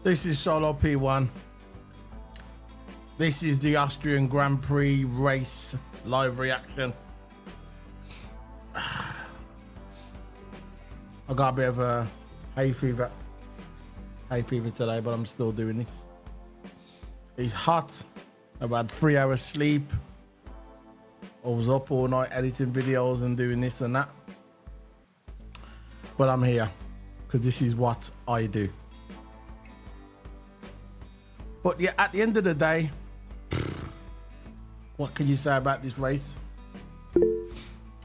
This is Solo P1. This is the Austrian Grand Prix race live reaction. I got a bit of a hay fever today, but I'm still doing this. It's hot. I've had 3 hours sleep. I was up all night editing videos and doing this and that. But I'm here because this is what I do. But yeah, at the end of the day, what can you say about this race?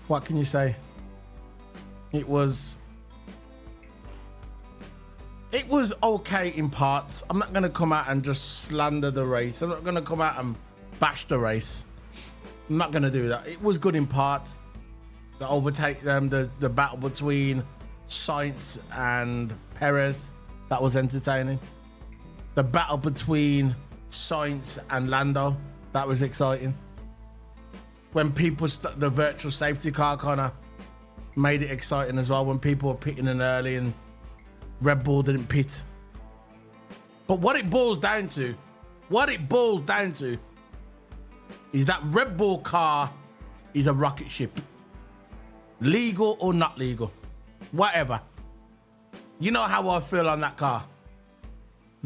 What can you say? It was okay in parts. I'm not gonna come out and just slander the race. I'm not gonna come out and bash the race. I'm not gonna do that. It was good in parts. The overtake them, the battle between Sainz and Perez, that was entertaining. The battle between Sainz and Lando, that was exciting. When people, the virtual safety car kind of made it exciting as well, when people were pitting in early and Red Bull didn't pit. But what it boils down to is that Red Bull car is a rocket ship. Legal or not legal, whatever. You know how I feel on that car.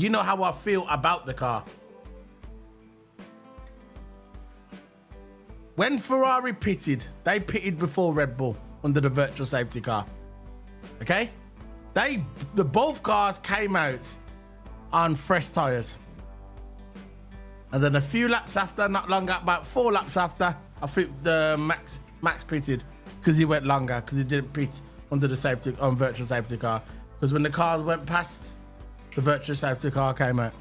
You know how I feel about the car. When Ferrari pitted, they pitted before Red Bull under the virtual safety car. Okay? Both cars came out on fresh tires. And then a few laps after, not long, about 4 laps after, I think the Max pitted because he went longer because he didn't pit under the virtual safety car. Because when the cars went past, the virtual safety car came out.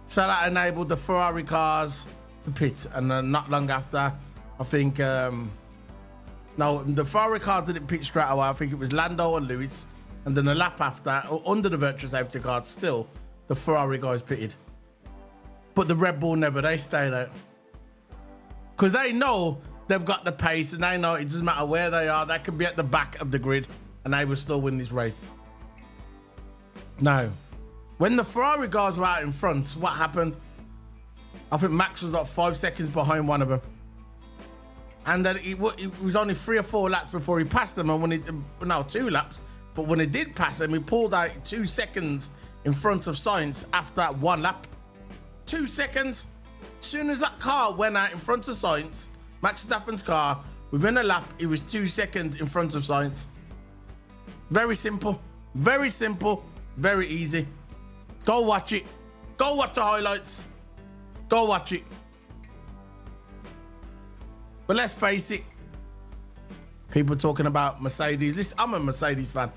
So that enabled the Ferrari cars to pit. And then not long after, I think, no, the Ferrari cars didn't pit straight away. I think it was Lando and Lewis. And then a lap after, or under the virtual safety car, still, the Ferrari guys pitted. But the Red Bull never, they stayed out. Because they know they've got the pace and they know it doesn't matter where they are, they could be at the back of the grid and they will still win this race. No. When the Ferrari guys were out in front, what happened? I think Max was like 5 seconds behind one of them. And then it was only 3 or 4 laps before he passed them. And when he, no, 2 laps. But when he did pass him, he pulled out 2 seconds in front of Sainz after 1 lap. 2 seconds. As soon as that car went out in front of Sainz, Max Verstappen's car, within a lap, it was 2 seconds in front of Sainz. Very simple. Very simple. Very easy. Go watch it. Go watch the highlights. Go watch it. But let's face it. People talking about Mercedes. Listen, I'm a Mercedes fan.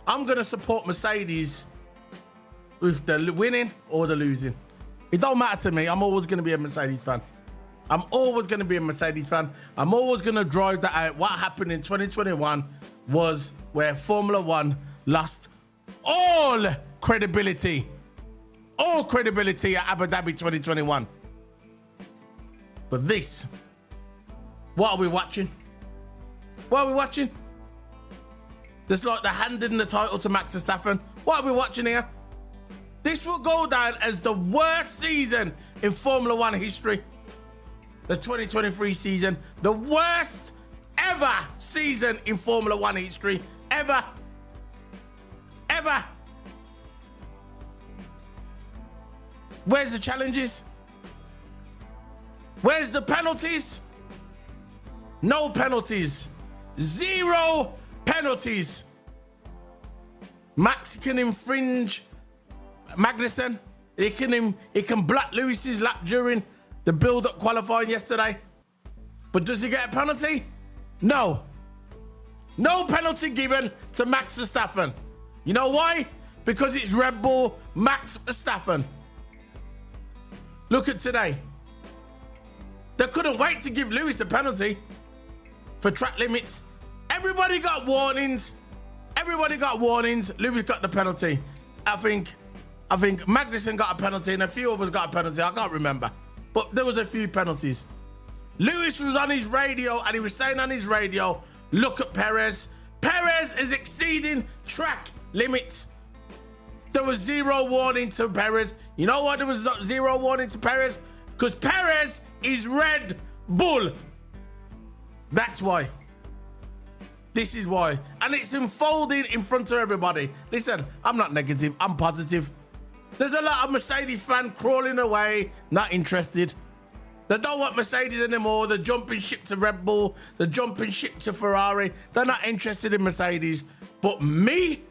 I'm going to support Mercedes with the winning or the losing. It don't matter to me. I'm always going to be a Mercedes fan. I'm always going to be a Mercedes fan. I'm always going to drive that out. What happened in 2021 was where Formula One lost all credibility at Abu Dhabi 2021. But this, what are we watching? What are we watching? This like the handing the title to Max Verstappen. What are we watching here? This will go down as the worst season in Formula One history. The 2023 season, the worst ever season in Formula One history, ever. Ever. Where's the challenges? Where's the penalties? No penalties. 0 penalties. Max can infringe Magnussen. He can block Lewis's lap during the build-up qualifying yesterday. But does he get a penalty? No. No penalty given to Max Verstappen. You know why? Because it's Red Bull Max Verstappen. Look at today. They couldn't wait to give Lewis a penalty for track limits. Everybody got warnings. Everybody got warnings. Lewis got the penalty. I think Magnussen got a penalty and a few of us got a penalty. I can't remember. But there was a few penalties. Lewis was on his radio and he was saying on his radio, look at Perez. Perez is exceeding track limits. there was zero warning to Perez. You know why there was zero warning to Perez? Because Perez is Red Bull. That's why. This is why. And it's unfolding in front of everybody. Listen, I'm not negative. I'm positive. There's a lot of Mercedes fans crawling away, not interested. They don't want Mercedes anymore. They're jumping ship to Red Bull. They're jumping ship to Ferrari. They're not interested in Mercedes. But me,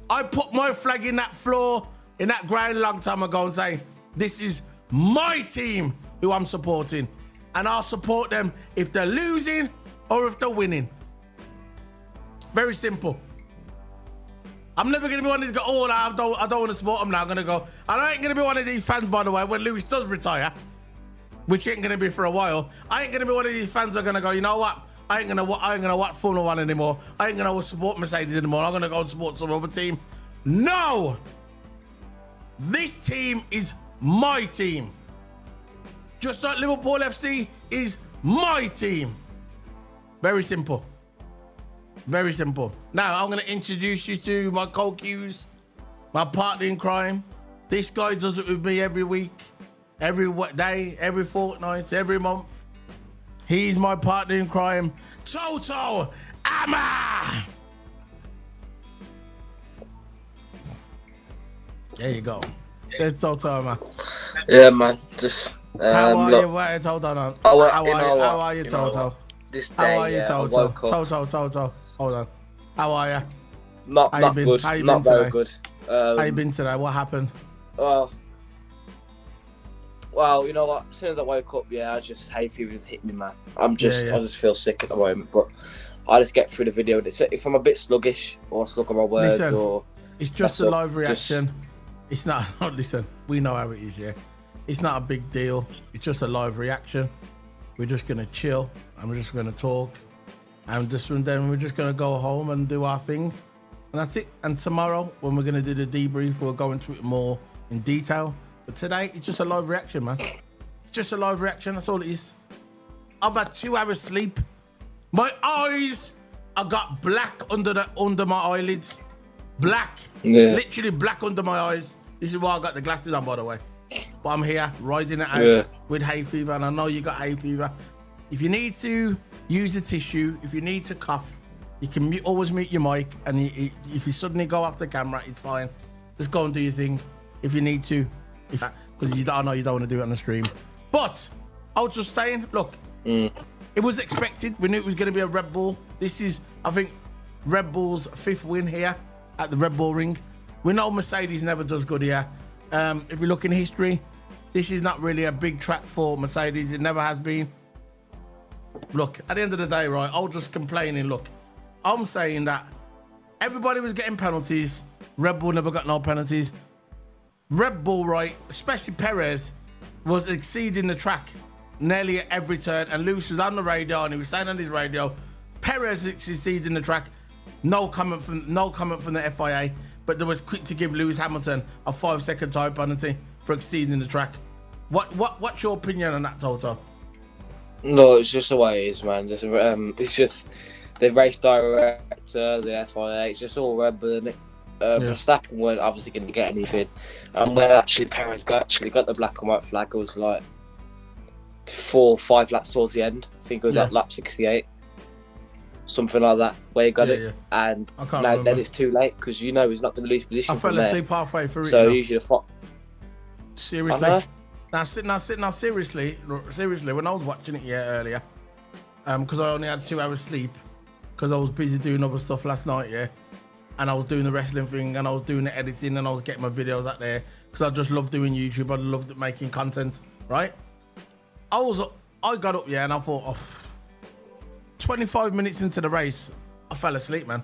I put my flag in that floor, in that ground a long time ago and say, this is my team who I'm supporting. And I'll support them if they're losing or if they're winning. Very simple. I'm never going to be one of these guys, oh, I don't want to support them now. I'm going to go. And I ain't going to be one of these fans, by the way, when Lewis does retire, which ain't going to be for a while. I ain't going to be one of these fans that are going to go, you know what? I ain't going to watch Formula One anymore. I ain't going to support Mercedes anymore. I'm going to go and support some other team. No! This team is my team. Just like Liverpool FC is my team. Very simple. Very simple. Now, I'm going to introduce you to my co-Qs, my partner in crime. This guy does it with me every week, every day, every fortnight, every month. He's my partner in crime, TOTO Amma. There you go. There's TOTO Amma. Yeah, man. Just how are look, you? Wait, hold on. how Are you, TOTO? This day, How are you, TOTO? TOTO. Hold on. How are you? Not good. How you not been very today? good. How you been today? What happened? Well, you know what? As soon as I woke up, I just hay fever just hit me, man. I just feel sick at the moment, but I just get through the video. If I'm a bit sluggish or slug on my words, listen, or it's just a live reaction. It's not. Listen, we know how it is. Yeah, it's not a big deal. It's just a live reaction. We're just gonna chill and we're just gonna talk, and then we're just gonna go home and do our thing, and that's it. And tomorrow, when we're gonna do the debrief, we'll go into it more in detail. But today, it's just a live reaction, man. It's just a live reaction. That's all it is. I've had 2 hours sleep. My eyes, I got black under my eyelids. Black, literally black under my eyes. This is why I got the glasses on, by the way. But I'm here riding it out with hay fever, and I know you got hay fever. If you need to use a tissue, if you need to cough, you can always mute your mic, and if you suddenly go off the camera, it's fine. Just go and do your thing if you need to, because I know you don't want to do it on the stream. But I was just saying, look, it was expected. We knew it was going to be a Red Bull. This is, I think, Red Bull's 5th win here at the Red Bull Ring. We know Mercedes never does good here. If we look in history, this is not really a big track for Mercedes. It never has been. Look, at the end of the day, right, I was just complaining. Look, I'm saying that everybody was getting penalties. Red Bull never got no penalties. Red Bull, right, especially Perez, was exceeding the track nearly at every turn. And Lewis was on the radio and he was saying on his radio, Perez is exceeding the track. No comment from the FIA. But they was quick to give Lewis Hamilton a 5-second time penalty for exceeding the track. What's your opinion on that, TOTO? No, it's just the way it is, man. It's just the race director, the FIA. It's just all Red Bull, isn't it? Verstappen weren't obviously going to get anything, and when actually Perez got the black and white flag, it was like 4 or 5 laps towards the end. I think it was like lap 68. Something like that, where he got it, and now then it's too late because he's not going to lose position. I fell asleep halfway through it. So usually the seriously, now seriously, when I was watching it earlier, because I only had 2 hours sleep because I was busy doing other stuff last night, and I was doing the wrestling thing and I was doing the editing and I was getting my videos out there because I just love doing YouTube. I loved making content, right? I got up, and I thought, 25 minutes into the race, I fell asleep, man.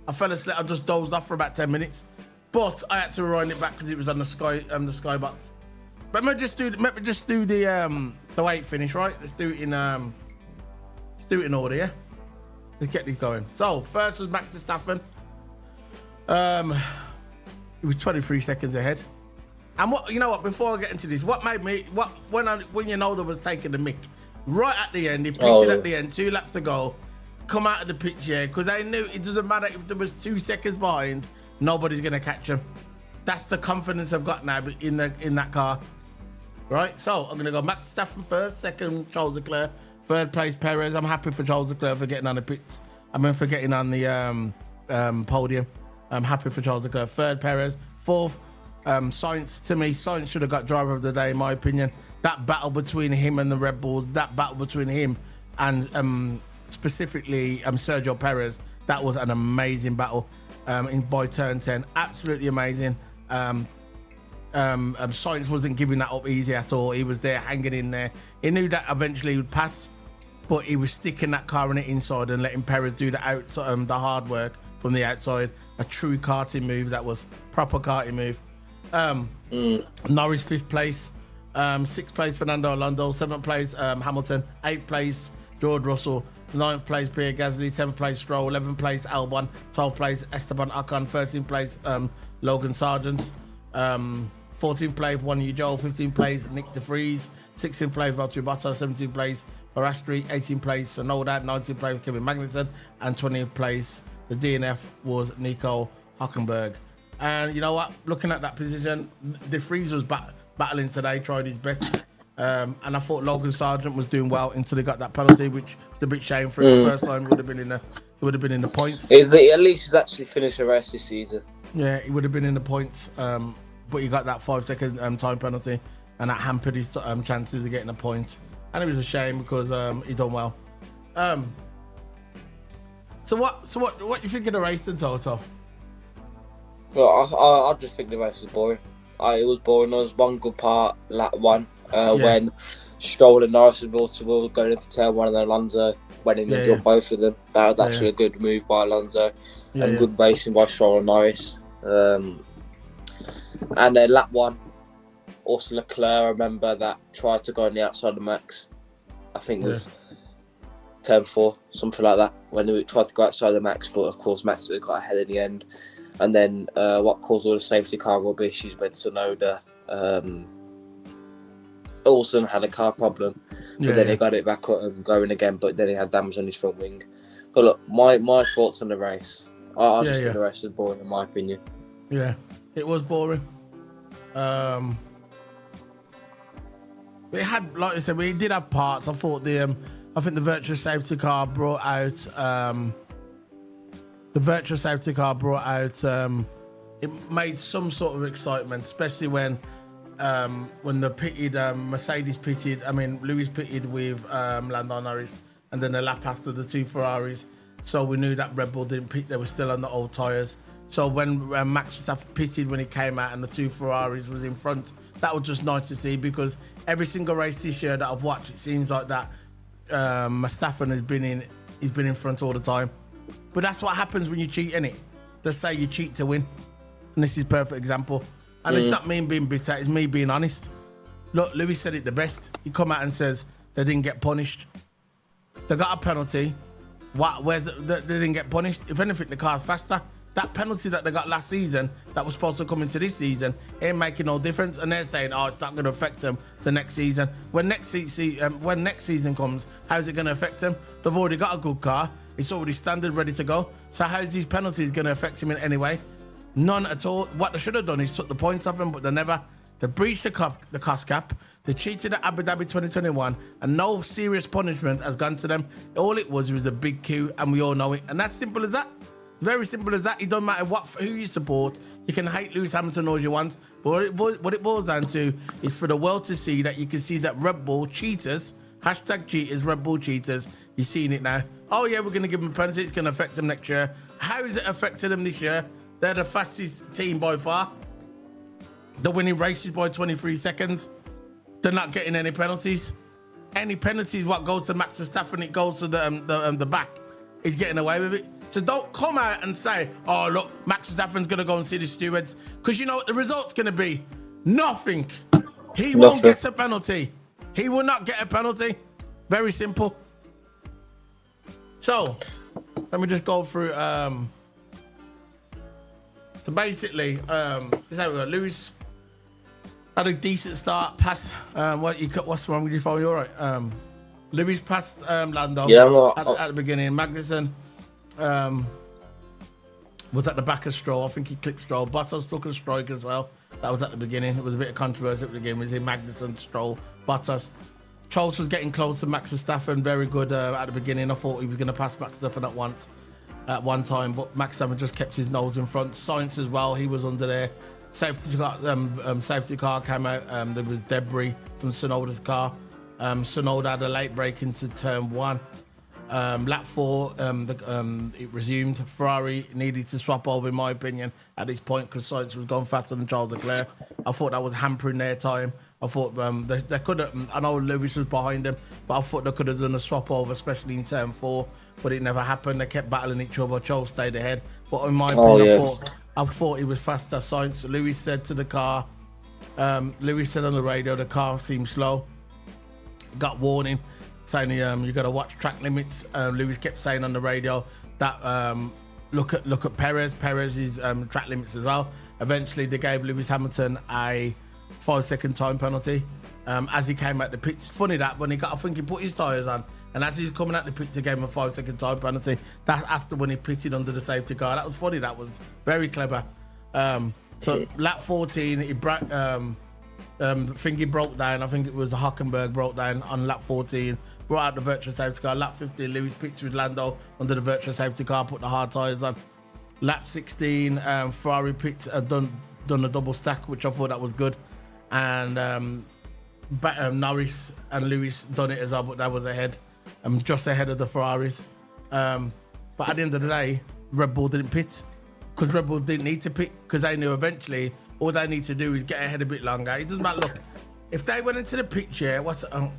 I fell asleep. I just dozed off for about 10 minutes, but I had to rewind it back because it was on the skybox. But let me just do the way it finished, right? Let's do it in order, yeah. Let's get these going. So first was Max Verstappen. It was 23 seconds ahead. And before I get into this, when you know they was taking the mick. Right at the end, he pitted at the end, 2 laps to go, come out of the pitch, because they knew it doesn't matter if there was 2 seconds behind, nobody's gonna catch him. That's the confidence I've got now in that car. Right, so I'm gonna go Max Verstappen first, second Charles Leclerc, third place Perez. I'm happy for Charles Leclerc for getting on the pits. For getting on the podium. I'm happy for Charles Leclerc. Third Perez, fourth Sainz. To me, Sainz should have got driver of the day, in my opinion. That battle between him and the Red Bulls, that battle between him and specifically Sergio Perez, that was an amazing battle by turn 10. Absolutely amazing. Sainz wasn't giving that up easy at all. He was there hanging in there. He knew that eventually he would pass, but he was sticking that car on the inside and letting Perez do the outside, the hard work from the outside. A true karting move. That was proper karting move. Norris 5th place, 6th place Fernando Alonso, 7th place Hamilton, 8th place George Russell, 9th place Pierre Gasly, 7th place Stroll, 11th place Albon, 12th place Esteban Ocon, 13th place Logan Sargent, 14th place Juan Yu-Zhou, 15th place Nick De Vries, 16th place Valtteri Bottas, 17th place Piastri, 18th place Tsunoda, 19th place Kevin Magnussen, and 20th place the DNF was Nico Hülkenberg. And you know what? Looking at that position, De Vries was battling today, tried his best. And I thought Logan Sargent was doing well until he got that penalty, which is a bit shame for him. The first time he would have been in the points. At least he's actually finished a race this season. Yeah, he would have been in the points. But he got that 5-second time penalty, and that hampered his chances of getting a point. And it was a shame because he done well. So what you think of the race in Toto? Well, I just think the race was boring. It was boring. There was one good part, lap 1, when Stroll and Norris were going into turn 1 and Alonso went in and jumped both of them. That was actually a good move by Alonso and good racing by Stroll and Norris. And then lap 1, also Leclerc, I remember that tried to go on the outside of Max. I think it was turn 4, something like that, when he tried to go outside of Max, but of course Max got ahead in the end. And then what caused all the safety car rubbish is when Tsunoda also had a car problem, but then he got it back going again, but then he had damage on his front wing. But look, my thoughts on the race. I just think the race was boring in my opinion. Yeah, it was boring. We had, like I said, we did have parts. I thought I think the virtual safety car brought out. It made some sort of excitement, especially when the pitted Mercedes pitted. I mean, Lewis pitted with Lando Norris, and then the lap after the 2 Ferraris. So we knew that Red Bull didn't pit; they were still on the old tyres. So when Max Verstappen pitted when he came out and the 2 Ferraris was in front, that was just nice to see, because every single race this year that I've watched, it seems like that Verstappen has been in front all the time. But that's what happens when you cheat, innit? They say you cheat to win. And this is a perfect example. And it's not me being bitter, it's me being honest. Look, Lewis said it the best. He come out and says they didn't get punished. They got a penalty. They didn't get punished. If anything, the car's faster. That penalty that they got last season, that was supposed to come into this season, ain't making no difference. And they're saying, oh, it's not going to affect them the next season. When next season comes, how's it going to affect them? They've already got a good car. It's already standard, ready to go. So how's these penalties going to affect him in any way? None at all. What they should have done is took the points off him, but they never. They breached the cost cap. They cheated at Abu Dhabi 2021, and no serious punishment has gone to them. All it was a big queue, and we all know it. And that's simple as that. Very simple as that. It don't matter who you support. You can hate Lewis Hamilton all you want, but what it boils down to is for the world to see that you can see that Red Bull cheaters, #cheaters, Red Bull cheaters, you're seeing it now. Oh yeah, we're going to give them a penalty. It's going to affect them next year. How is it affecting them this year? They're the fastest team by far. They're winning races by 23 seconds. They're not getting any penalties. Any penalties, what goes to Max Verstappen, it goes to the back. He's getting away with it. So don't come out and say, oh, look, Max Verstappen's going to go and see the stewards. Because you know what the result's going to be? Nothing. He won't get a penalty. He will not get a penalty. Very simple. So, let me just go through. So basically, this is how we go. Lewis had a decent start. Pass. What's wrong with your phone? You all right? Lewis passed Lando at the beginning. Magnussen was at the back of Stroll. I think he clipped Stroll. Bottas took a strike as well. That was at the beginning. It was a bit of controversy at the beginning. Was it Magnussen, Stroll, Bottas? Charles was getting close to Max Verstappen. Very good at the beginning. I thought he was going to pass Max Verstappen at one time, but Max Verstappen just kept his nose in front. Sainz as well. He was under there. Safety car came out. There was debris from Tsunoda's car. Tsunoda had a late break into turn 1. Lap 4, it resumed. Ferrari needed to swap over, in my opinion, at this point because Sainz was going faster than Charles Leclerc. I thought that was hampering their time. I thought they could have. I know Lewis was behind them, but I thought they could have done a swap over, especially in turn 4. But it never happened. They kept battling each other. Charles stayed ahead. But in my opinion, I thought he was faster. Sainz. Lewis said to the car. Lewis said on the radio the car seemed slow. Got warning saying you got to watch track limits. Lewis kept saying on the radio that look at Perez. Perez's track limits as well. Eventually, they gave Lewis Hamilton a 5-second time penalty as he came out the pits. It's funny that when I think he put his tyres on, and as he's coming out the pits, he gave him a 5-second time penalty. That's after when he pitted under the safety car. That was funny. That was very clever. So lap 14, he broke down. I think it was Hockenberg broke down on lap 14. Brought out the virtual safety car. Lap 15, Lewis pits with Lando under the virtual safety car, put the hard tyres on. Lap 16, Ferrari pits done a double stack, which I thought that was good. And Norris and Lewis done it as well, but that was ahead. Just ahead of the Ferraris. But at the end of the day, Red Bull didn't pit because Red Bull didn't need to pit because they knew eventually all they need to do is get ahead a bit longer. It doesn't matter. Look, if they went into the picture,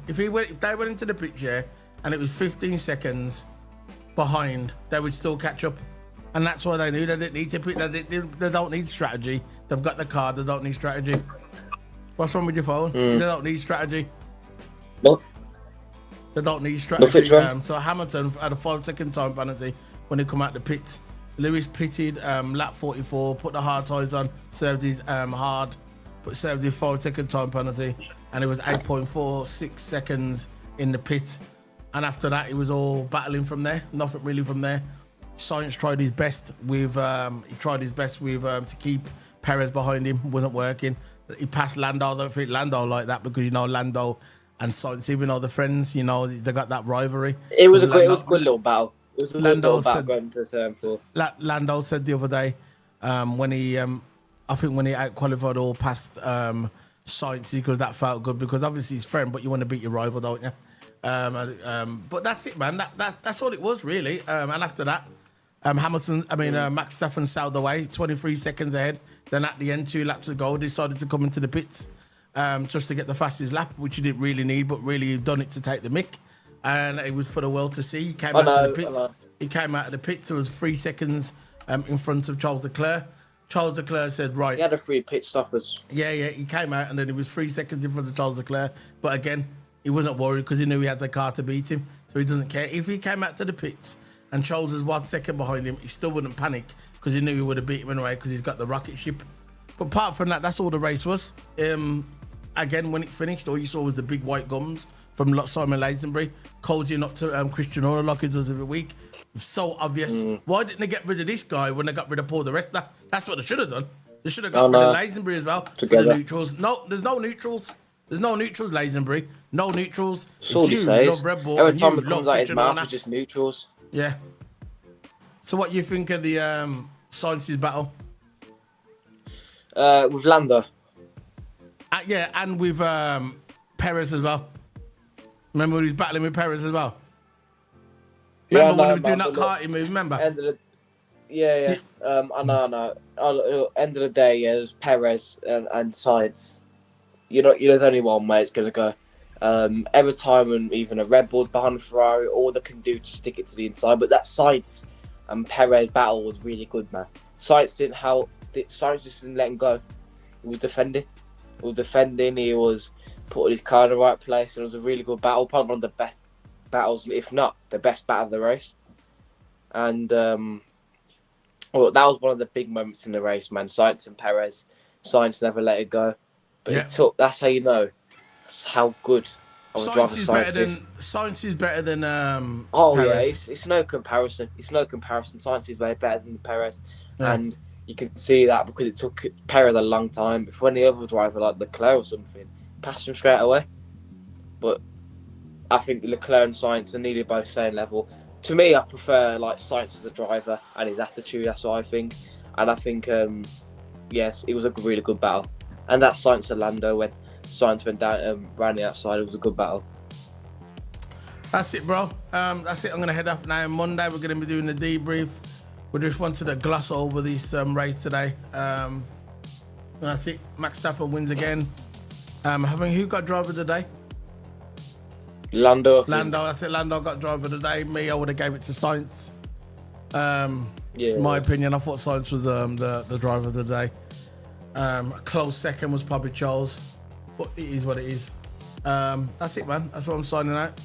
if they went into the picture and it was 15 seconds behind, they would still catch up. And that's why they knew they didn't need to pit. They don't need strategy. They've got the car. They don't need strategy. What's wrong with your phone? They don't need strategy. No. They don't need strategy. So Hamilton had a 5-second time penalty when he come out the pit. Lewis pitted lap 44, put the hard tyres on, served his served his 5-second time penalty, and it was 8.46 seconds in the pit. And after that, it was all battling from there. Nothing really from there. Sainz tried his best with to keep Perez behind him. Wasn't working. He passed Lando. I don't think Lando like that because Lando and Sainz, even though they're friends, they got that rivalry. It was a good little battle. It was a little battle going to turn 4. Lando said the other day when he out qualified or passed Sainz because that felt good because obviously he's friend, but you want to beat your rival, don't you? But that's it, man. That's all it was really. And after that, Max Verstappen sailed away 23 seconds ahead. Then at the end, 2 laps to go, decided to come into the pits just to get the fastest lap, which he didn't really need, but really he done it to take the mick. And it was for the world to see. He came out of the pits. He came out of the pits. There was 3 seconds in front of Charles Leclerc. Charles Leclerc said, right. He had a 3 pit stoppers. Yeah. He came out and then it was 3 seconds in front of Charles Leclerc. But again, he wasn't worried because he knew he had the car to beat him. So he doesn't care. If he came out to the pits and Charles was 1 second behind him, he still wouldn't panic because he knew he would have beat him anyway because he's got the rocket ship. But apart from that, that's all the race was. Again, when it finished, all you saw was the big white gums from Simon Lazenbury, cozying up to Christian Horner like he does every week. It's so obvious. Why didn't they get rid of this guy when they got rid of Paul di Resta? That's what they should have done. They should have got rid of Lazenbury as well for the neutrals. No, there's no neutrals. There's no neutrals, Lazenbury. No neutrals. That's all he says. Love Red Bull. Every time it comes out his mouth, it's just neutrals. Yeah. So what do you think of the Sainz's battle? With Lando. Yeah, and with Perez as well. Remember when he was battling with Perez as well? Remember when he was doing that karting move, remember? I know. End of the day, there's Perez and Sainz. There's only one way it's going to go. Every time when even a Red Bull behind a Ferrari, all they can do to stick it to the inside. But that Sainz and Perez battle was really good, man. Sainz just didn't let him go. He was defending. He was putting his car in the right place. And it was a really good battle. Probably one of the best battles, if not the best battle of the race. And that was one of the big moments in the race, man. Sainz and Perez. Sainz never let it go. But that's how you know how good Science is better than Oh Perez. yeah, it's no comparison. It's no comparison. Science is way better than Perez, Yeah. and you can see that because it took Perez a long time. If any other driver like Leclerc or something passed him straight away, but I think Leclerc and Science are nearly both same level. To me, I prefer like Science as the driver and his attitude. That's what I think, and I think yes, it was a really good battle, and that Science and Lando when Science went down ran the outside, it was a good battle. That's it, bro. That's it. I'm gonna head off now. Monday we're gonna be doing the debrief. We just wanted to gloss over this race today. That's it. Max Stafford wins again. Who got driver of the day? Lando. That's it. Lando got driver of the day. Me, I would have gave it to Science. Yeah. My opinion, I thought Science was the driver of the day. A close second was probably Charles, but it is what it is. That's it, man. That's what I'm signing out.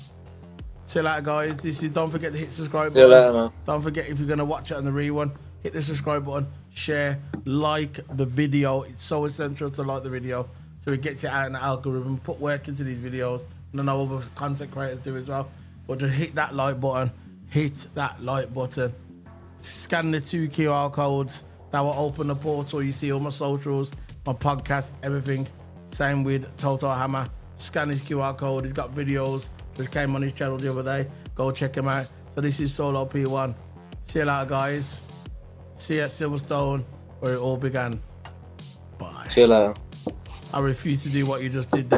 See you later, guys. Don't forget to hit subscribe button. See you later, man. Don't forget, if you're gonna watch it on the rerun, hit the subscribe button, share, like the video. It's so essential to like the video, so it gets it out in the algorithm. Put work into these videos, and I know other content creators do as well. But just hit that like button. Hit that like button. Scan the 2 QR codes that will open the portal. You see all my socials, my podcast, everything. Same with Toto Hammer. Scan his QR code. He's got videos. Just came on his channel the other day. Go check him out. So this is Solo P1. See you later, guys. See you at Silverstone, where it all began. Bye. See you later. I refuse to do what you just did there.